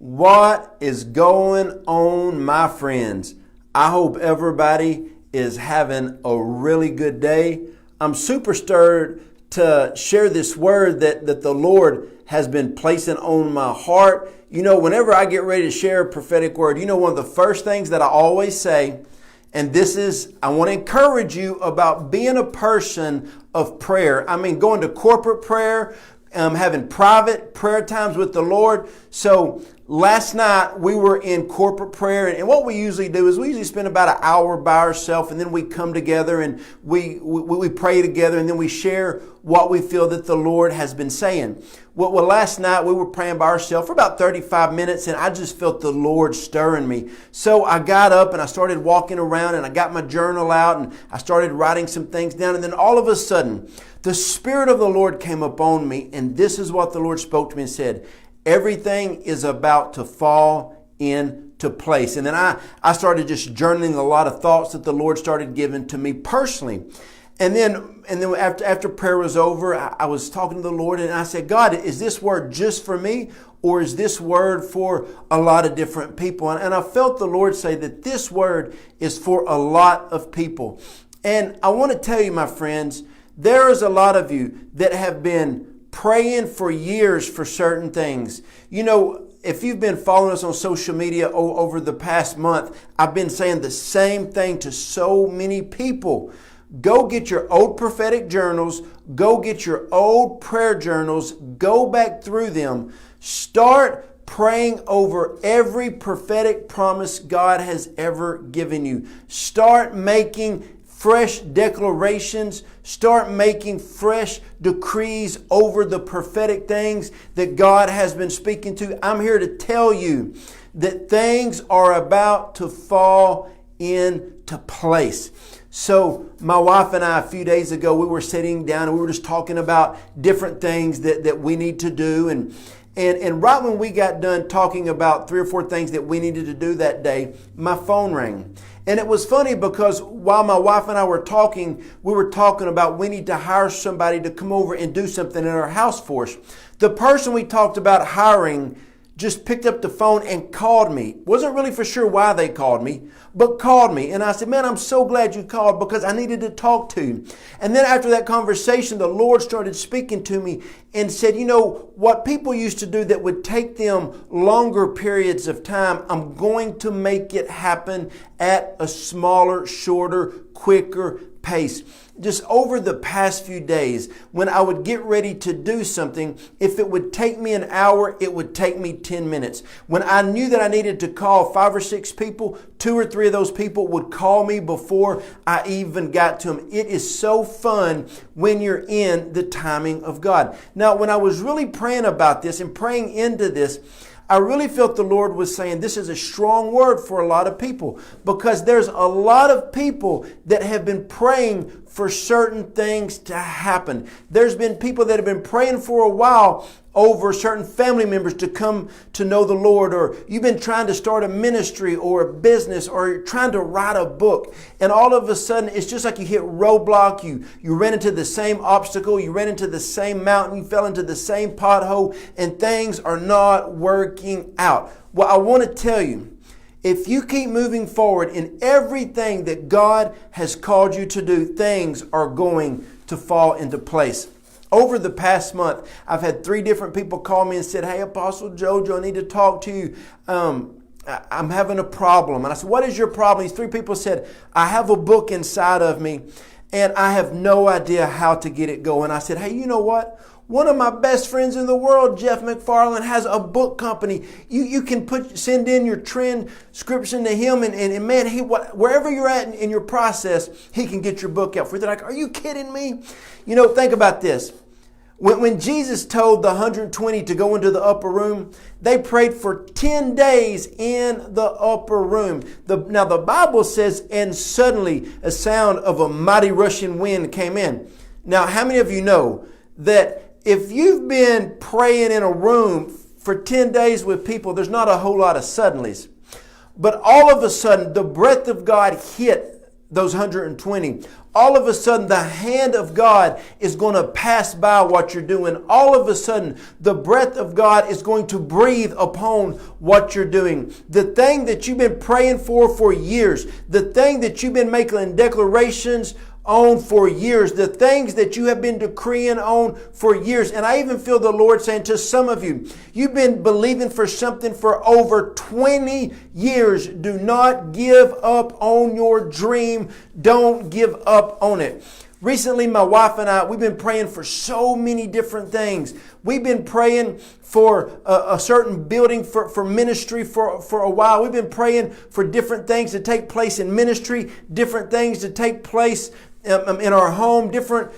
What is going on, my friends? I hope everybody is having a really good day. I'm super stirred to share this word that the Lord has been placing on my heart. You know, whenever I get ready to share a prophetic word, you know, one of the first things that I always say, and this is, I want to encourage you about being a person of prayer. I mean, going to corporate prayer, having private prayer times with the Lord. So last night we were in corporate prayer, and what we usually do is we usually spend about an hour by ourselves, and then we come together and we pray together, and then we share what we feel that the Lord has been saying. Well, last night we were praying by ourselves for about 35 minutes, and I just felt the Lord stirring me. So I got up and I started walking around, and I got my journal out and I started writing some things down, and then all of a sudden the Spirit of the Lord came upon me, and this is what the Lord spoke to me and said: everything is about to fall into place. And then I started just journaling a lot of thoughts that the Lord started giving to me personally. And then after prayer was over, I was talking to the Lord, and I said, God, is this word just for me, or is this word for a lot of different people? And I felt the Lord say that this word is for a lot of people. And I want to tell you, my friends, there is a lot of you that have been praying for years for certain things. You know, if you've been following us on social media over the past month, I've been saying the same thing to so many people. Go get your old prophetic journals. Go get your old prayer journals. Go back through them. Start praying over every prophetic promise God has ever given you. Start making fresh declarations. Start making fresh decrees over the prophetic things that God has been speaking to. I'm here to tell you that things are about to fall into place. So my wife and I, a few days ago, we were sitting down and we were just talking about different things that we need to do. And right when we got done talking about 3 or 4 things that we needed to do that day, my phone rang. And it was funny because while my wife and I were talking, we were talking about we need to hire somebody to come over and do something in our house for us. The person we talked about hiring just picked up the phone and called me. Wasn't really for sure why they called me, but called me. And I said, man, I'm so glad you called because I needed to talk to you. And then after that conversation, the Lord started speaking to me and said, you know, what people used to do that would take them longer periods of time, I'm going to make it happen at a smaller, shorter, quicker pace. Just over the past few days, when I would get ready to do something, if it would take me an hour, it would take me 10 minutes. When I knew that I needed to call 5 or 6 people, 2 or 3 of those people would call me before I even got to them. It is so fun when you're in the timing of God. Now, when I was really praying about this and praying into this, I really felt the Lord was saying this is a strong word for a lot of people, because there's a lot of people that have been praying for certain things to happen. There's been people that have been praying for a while over certain family members to come to know the Lord, or you've been trying to start a ministry or a business, or you're trying to write a book, and all of a sudden it's just like you hit roadblock, you ran into the same obstacle, you ran into the same mountain, you fell into the same pothole, and things are not working out. Well, I want to tell you, if you keep moving forward in everything that God has called you to do, things are going to fall into place. Over the past month, I've had 3 different people call me and said, hey, Apostle Jojo, I need to talk to you. I'm having a problem. And I said, what is your problem? These 3 people said, I have a book inside of me and I have no idea how to get it going. I said, hey, you know what? One of my best friends in the world, Jeff McFarland, has a book company. You can send in your transcription to him, and man, wherever you're at in your process, he can get your book out for you. They're like, are you kidding me? You know, think about this. When Jesus told the 120 to go into the upper room, they prayed for 10 days in the upper room. Now the Bible says, and suddenly a sound of a mighty rushing wind came in. Now, how many of you know that if you've been praying in a room for 10 days with people, there's not a whole lot of suddenlies. But all of a sudden, the breath of God hit those 120. all of a sudden the hand of God is going to pass by what you're doing. All of a sudden the breath of God is going to breathe upon what you're doing. The thing that you've been praying for years, the thing that you've been making declarations on for years, the things that you have been decreeing on for years. And I even feel the Lord saying to some of you, you've been believing for something for over 20 years. Do not give up on your dream. Don't give up on it. Recently, my wife and I, we've been praying for so many different things. We've been praying for a certain building for ministry for a while. We've been praying for different things to take place in ministry, different things to take place in our home, different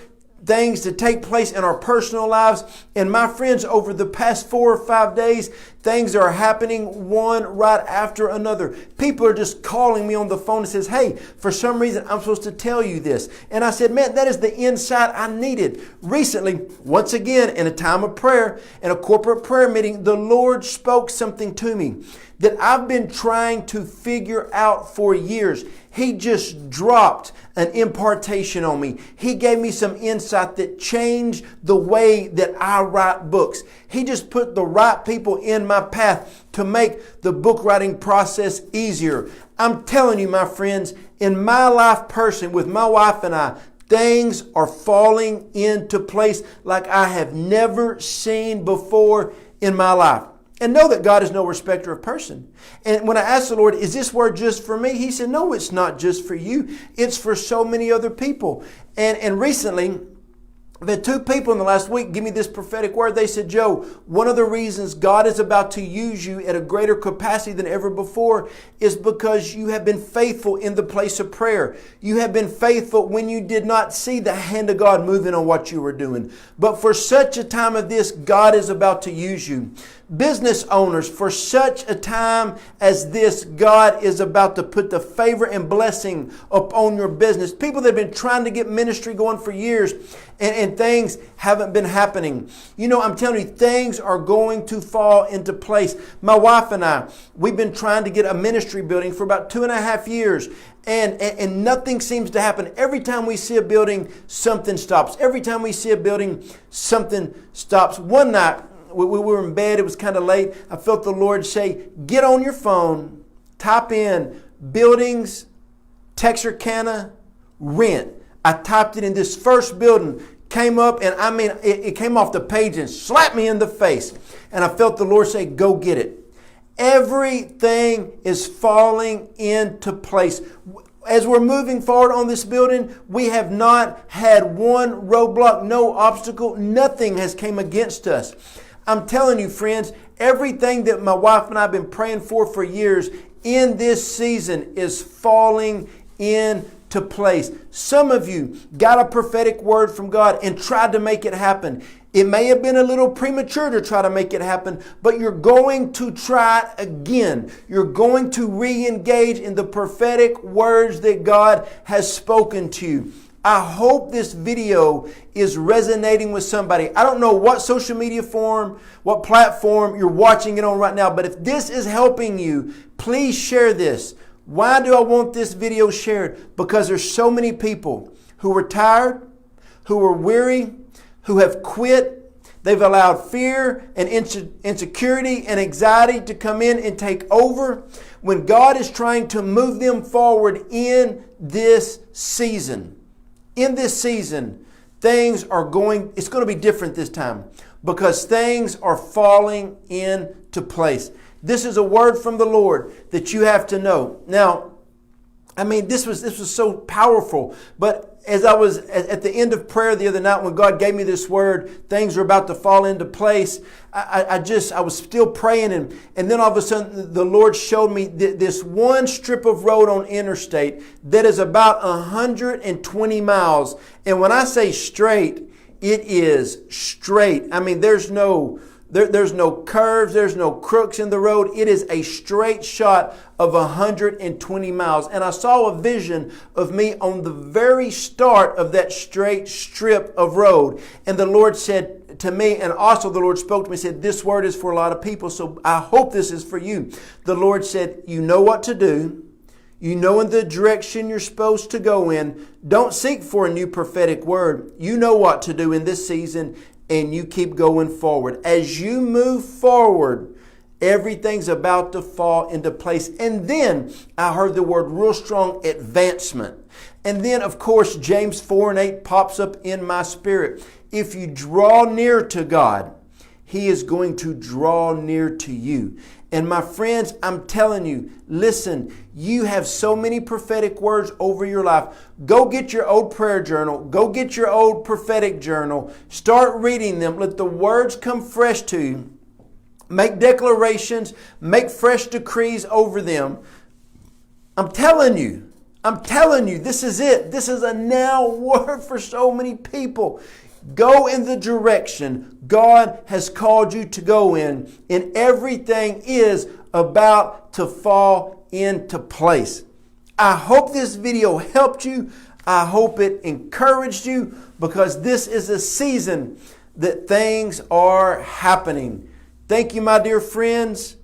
things to take place in our personal lives. And my friends, over the past 4 or 5 days, things are happening one right after another. People are just calling me on the phone and says, hey, for some reason I'm supposed to tell you this. And I said, man, that is the insight I needed. Recently, once again, in a time of prayer, in a corporate prayer meeting, the Lord spoke something to me that I've been trying to figure out for years. He just dropped an impartation on me. He gave me some insight that changed the way that I write books. He just put the right people in my path to make the book writing process easier. I'm telling you, my friends, in my life personally, with my wife and I, things are falling into place like I have never seen before in my life. And know that God is no respecter of person. And when I asked the Lord, is this word just for me? He said, no, it's not just for you. It's for so many other people. And recently, I've had 2 people in the last week give me this prophetic word. They said, Joe, one of the reasons God is about to use you at a greater capacity than ever before is because you have been faithful in the place of prayer. You have been faithful when you did not see the hand of God moving on what you were doing. But for such a time as this, God is about to use you. Business owners, for such a time as this, God is about to put the favor and blessing upon your business. People that have been trying to get ministry going for years and things haven't been happening. You know, I'm telling you, things are going to fall into place. My wife and I, we've been trying to get a ministry building for about 2.5 years. And nothing seems to happen. Every time we see a building, something stops. Every time we see a building, something stops. One night, we were in bed. It was kind of late. I felt the Lord say, get on your phone, type in buildings, Texarkana, rent. I typed it in. This first building came up, and I mean, it came off the page and slapped me in the face. And I felt the Lord say, go get it. Everything is falling into place. As we're moving forward on this building, we have not had one roadblock, no obstacle, nothing has came against us. I'm telling you, friends, everything that my wife and I have been praying for years in this season is falling into place. Some of you got a prophetic word from God and tried to make it happen. It may have been a little premature to try to make it happen, but you're going to try it again. You're going to re-engage in the prophetic words that God has spoken to you. I hope this video is resonating with somebody. I don't know what social media form, what platform you're watching it on right now, but if this is helping you, please share this. Why do I want this video shared? Because there's so many people who are tired, who are weary, who have quit. They've allowed fear and insecurity and anxiety to come in and take over when God is trying to move them forward in this season. In this season, it's going to be different this time because things are falling into place. This is a word from the Lord that you have to know. Now, I mean, this was so powerful, but as I was at the end of prayer the other night when God gave me this word, things were about to fall into place. I was still praying and then all of a sudden the Lord showed me this one strip of road on interstate that is about 120 miles. And when I say straight, it is straight. I mean, there's no curves, there's no crooks in the road. It is a straight shot of 120 miles. And I saw a vision of me on the very start of that straight strip of road. And the Lord said to me, and also the Lord spoke to me, said, this word is for a lot of people, so I hope this is for you. The Lord said, you know what to do. You know in the direction you're supposed to go in. Don't seek for a new prophetic word. You know what to do in this season, and you keep going forward. As you move forward, everything's about to fall into place. And then I heard the word real strong, advancement. And then, of course, James 4:8 pops up in my spirit. If you draw near to God, He is going to draw near to you. And my friends, I'm telling you, listen, you have so many prophetic words over your life. Go get your old prayer journal. Go get your old prophetic journal. Start reading them. Let the words come fresh to you. Make declarations. Make fresh decrees over them. I'm telling you, this is it. This is a now word for so many people. Go in the direction God has called you to go in, and everything is about to fall into place. I hope this video helped you. I hope it encouraged you, because this is a season that things are happening. Thank you, my dear friends.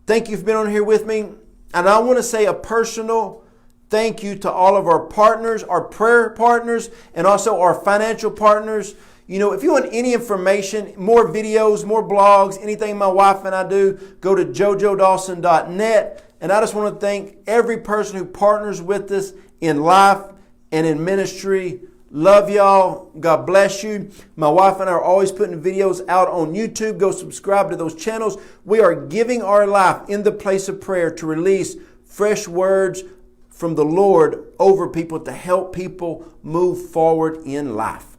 Thank you for being on here with me. And I want to say a personal thank you to all of our partners, our prayer partners, and also our financial partners. You know, if you want any information, more videos, more blogs, anything my wife and I do, go to jojodawson.net. And I just want to thank every person who partners with us in life and in ministry. Love y'all. God bless you. My wife and I are always putting videos out on YouTube. Go subscribe to those channels. We are giving our life in the place of prayer to release fresh words from the Lord over people to help people move forward in life.